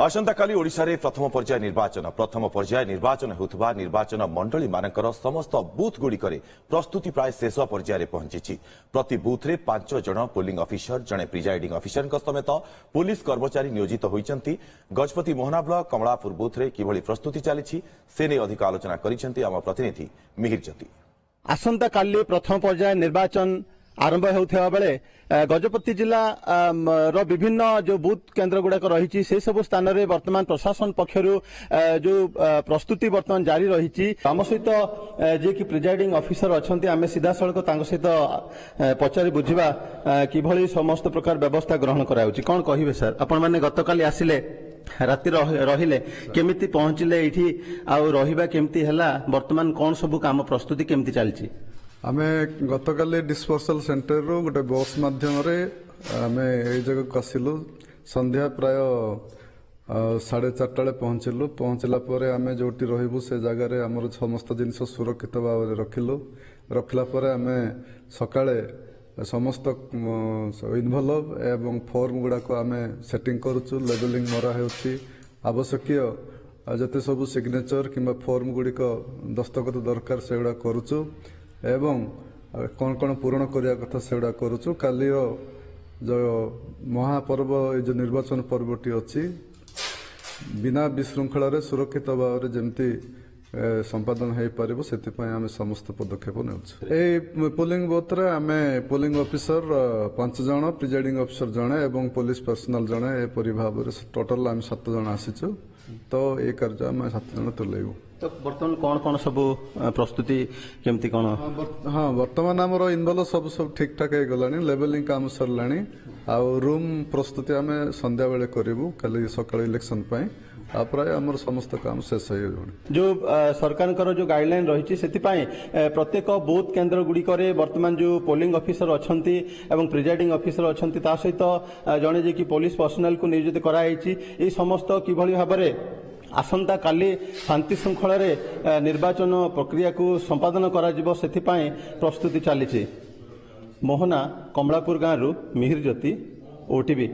आसंताकाली ओडिशा रे प्रथम पर्याय निर्वाचन होउथबा निर्वाचन मंडली मानकर समस्त बूथ गुड़िकरे प्रस्तुति प्राय शेष पर्याय पहुंची। प्रति बूथ रे 5 जन पोलिंग ऑफिसर जने प्रिजाइडिंग ऑफिसर समेत पुलिस कर्मचारी नियोजित होइचंती। गजपति मोहना ब्लॉक कमलापुर बूथ रे किभली प्रस्तुति चली से ने अधिक आलोचना करिसेंती आम प्रतिनिधि मिहिर ज्योति। आसंताकाली प्रथम पर्याय निर्वाचन आरंभ होता बेले गजपति जिला विभिन्न जो बूथ केन्द्र गुड़ाक रही से सब स्थान में वर्तमान प्रशासन पक्षर जो प्रस्तुति वर्तमान जारी रही। आम सहित जे कि प्रिजाइडिंग ऑफिसर अच्छा आम सीधा सड़क सहित पचारि बुझा किभली समस्त प्रकार व्यवस्था ग्रहण कराउछि। कौन कहिबे सर, आपण माने गतकाली आसिले राति रहिले केमिति पहुंचले एठी आउ रहिबा केमिति हैला, वर्तमान कौन सब काम प्रस्तुति केमिति चलछि? आमे गतकाली डिस्पर्सल सेंटर रो गोटे बस माध्यम आमे ए जगह आसिलु। संध्या प्राय 4:30 पहुंचला पर आमे जोटी रहिबु से जगह रे हमर समस्त जिनिस सुरक्षित भाव रे रखला पर आमे सकाळे समस्त इनवॉल्व एवं फॉर्म गुडा को आमे सेटिंग करूछु। लेबलिंग मरा हेउछि, आवश्यकीय जते सब सिग्नेचर किंबा फॉर्म गुडी को दस्तखत दरकार सेगुडा करूछु एवं कौन कौन पूरण करिया कथा सेगुडा करूछु। काली जो महापर्व जो निर्वाचन पर्वटी अच्छी बिना विशृंखला रे सुरक्षित भाव रे जेमती संपादन हो पारिबो सेतिपय आमे समस्त पदक्षेप नेउछु। ए पोलिंग बूथ रे आमे पोलिंग ऑफिसर 5 जण, प्रिजाइडिंग ऑफिसर जणे एवं पुलिस पर्सनल जणे ए परि भाव रे टोटल आमे 7 जण आसीछु। तो ए कार्य आमे 7 जण तुलेबो। तो बर्तमान कौन कौन सब प्रस्तुति केमती कौन? हाँ, वर्तमान आमर इनवॉल्व सब ठीक ठाक हो गलानी। लेबलिंग काम सरलानी। आउ रूम प्रस्तुति आमे संध्या बेले करिवु काली सकाळ इलेक्शन पय। आ प्राय आमर समस्त काम शेष हो जोनी। जो सरकार जो गाइडलाइन रही से प्रत्येक बूथ केन्द्र गुड़िक वर्तमान जो पोलिंग ऑफिसर अच्छा एवं प्रिजाइडिंग ऑफिसर अच्छा ता सहित जड़े जे कि पुलिस पर्सनल को नियोजित कराई समस्त किभली भाव आसंता काली शांति श्रृंखला निर्वाचन प्रक्रिया को संपादन करा से प्रस्तुति चली। मोहना कमलापुर गांव मिहिर ज्योति, ओटीवी।